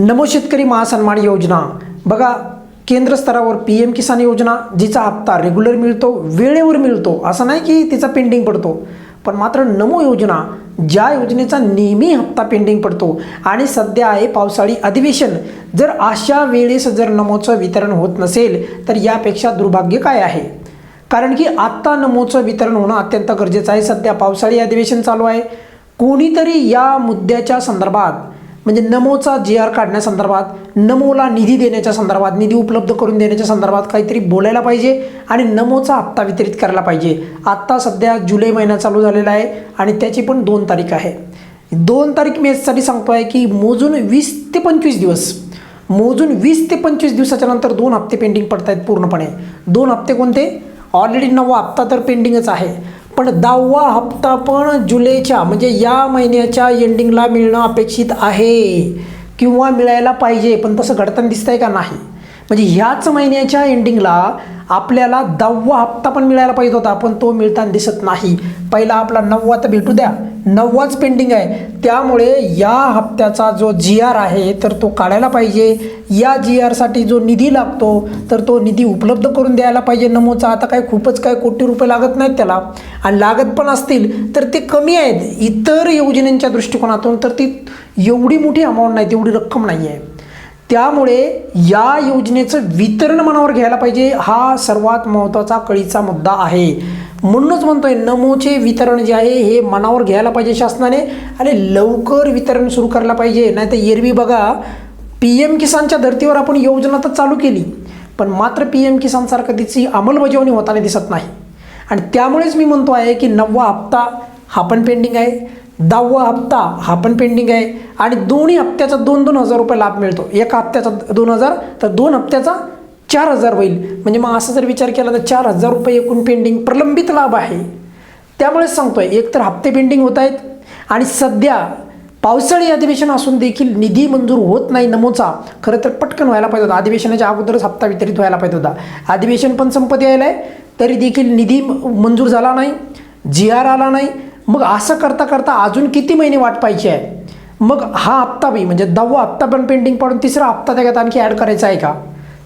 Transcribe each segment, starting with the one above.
नमो शेतकरी महासन्मान योजना बघा, केंद्र स्तरावर PM किसान योजना जिचा हप्ता रेग्युलर मिळतो, वेळेवर मिळतो, असं नाही की तिचा पेंडिंग पडतो. पण मात्र नमो योजना ज्या योजनेचा नेहमी हप्ता पेंडिंग पडतो आणि सध्या आहे पावसाळी अधिवेशन, जर अशा वेळेस जर नमोचं वितरण होत नसेल तर यापेक्षा दुर्भाग्य काय आहे. कारण की आत्ता नमोचं वितरण होणं अत्यंत गरजेचं आहे. सध्या पावसाळी अधिवेशन चालू आहे. कोणीतरी या मुद्द्याच्या संदर्भात म्हणजे नमोचा GR काढण्यासंदर्भात, नमोला निधी देण्याच्या संदर्भात, निधी उपलब्ध करून देण्याच्या संदर्भात काहीतरी बोलायला पाहिजे आणि नमोचा हप्ता वितरित करायला पाहिजे. आत्ता सध्या जुलै महिना चालू झालेला आहे आणि त्याची पण 2 तारीख आहे. 2 तारीख मी यासाठी सांगतो आहे की मोजून 20 ते 25 दिवस, मोजून 20 ते 25 दिवसाच्या नंतर 2 हप्ते पेंडिंग पडत आहेत पूर्णपणे. 2 हप्ते कोणते? ऑलरेडी 9वा हप्ता तर पेंडिंगच आहे, पण 10वा हप्ता पण जुलैच्या म्हणजे या महिन्याच्या एंडिंगला मिळणं अपेक्षित आहे किंवा मिळायला पाहिजे. पण तसं घडताना दिसतंय का? नाही. म्हणजे ह्याच महिन्याच्या एंडिंगला आपल्याला 10वा हप्ता पण मिळायला पाहिजे होता, पण तो मिळताना दिसत नाही. पहिला आपला 9वा तर भेटू द्या, 9वाच पेंडिंग आहे. त्यामुळे या हप्त्याचा जो GR आहे तर तो काढायला पाहिजे. या GR साठी जो निधी लागतो तर तो निधी उपलब्ध करून द्यायला पाहिजे नमोचा. आता काय खूपच काय कोटी रुपये लागत नाहीत त्याला, आणि लागत पण असतील तर ते कमी आहेत इतर योजनांच्या दृष्टिकोनातून, तर ती एवढी मोठी अमाऊंट नाही, तेवढी रक्कम नाही आहे. त्यामुळे या योजनेचं वितरण मनावर घ्यायला पाहिजे, हा सर्वात महत्त्वाचा कळीचा मुद्दा आहे. म्हणूनच म्हणतोय नमोचे वितरण जे आहे हे मनावर घ्यायला पाहिजे शासनाने आणि लवकर वितरण सुरू करायला पाहिजे. नाही तर एरवी बघा, PM किसानच्या धर्तीवर आपण योजना तर चालू केली, पण मात्र PM किसानसारखं तिची अंमलबजावणी होताना दिसत नाही. आणि त्यामुळेच मी म्हणतो आहे की 9वा हप्ता हा पण पेंडिंग आहे, 10वा हप्ता हा पण पेंडिंग आहे आणि दोन्ही हप्त्याचा 2-2 हजार रुपये लाभ मिळतो. एका हप्त्याचा 2,000 तर 2 हप्त्याचा 4,000 होईल. म्हणजे मग असं जर विचार केला तर 4,000 रुपये एकूण पेंडिंग प्रलंबित लाभ आहे. त्यामुळेच सांगतोय, एक तर हप्ते पेंडिंग होत आहेत आणि सध्या पावसाळी अधिवेशन असून देखील निधी मंजूर होत नाही नमोचा. खरं तर पटकन व्हायला पाहिजे होता, अधिवेशनाच्या अगोदरच हप्ता वितरित व्हायला पाहिजे होता. अधिवेशन पण संपत यायला आहे तरी देखील निधी मंजूर झाला नाही, GR आला नाही. मग असं करता करता अजून किती महिने वाट पाहिजे आहे. मग हा हप्ता बी म्हणजे 10वा हप्ता पण पेंडिंग पडून 3रा हप्ता त्याच्यात आणखी ॲड करायचा आहे का?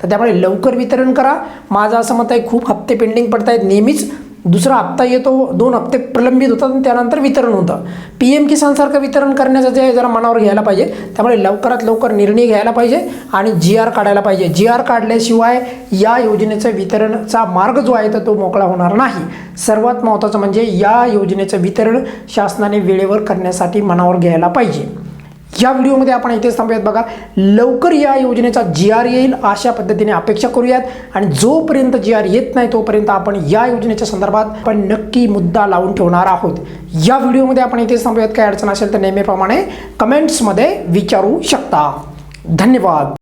तर त्यामुळे लवकर वितरण करा. माझं असं मत आहे, खूप हप्ते पेंडिंग पडत आहेत. नेहमीच 2रा हप्ता येतो, 2 हप्ते प्रलंबित होतात आणि त्यानंतर वितरण होतं. PM किसानसारखं वितरण करण्याचं जे जरा मनावर घ्यायला पाहिजे. त्यामुळे लवकरात लवकर निर्णय घ्यायला पाहिजे आणि GR काढायला पाहिजे. GR काढल्याशिवाय या योजनेचं वितरणचा मार्ग जो आहे तर तो मोकळा होणार नाही. सर्वात महत्त्वाचं म्हणजे या योजनेचं वितरण शासनाने वेळेवर करण्यासाठी मनावर घ्यायला पाहिजे. या व्हिडिओमध्ये आपण इथेच थांबूयात. बघा, लवकर या योजनेचा GR येईल अशा पद्धतीने अपेक्षा करूयात आणि जोपर्यंत GR येत नाही तोपर्यंत आपण या योजनेच्या संदर्भात पण नक्की मुद्दा लावून ठेवणार आहोत. या व्हिडिओमध्ये आपण इथेच थांबूयात. काय अडचण असेल तर नेहमीप्रमाणे कमेंट्समध्ये विचारू शकता. धन्यवाद.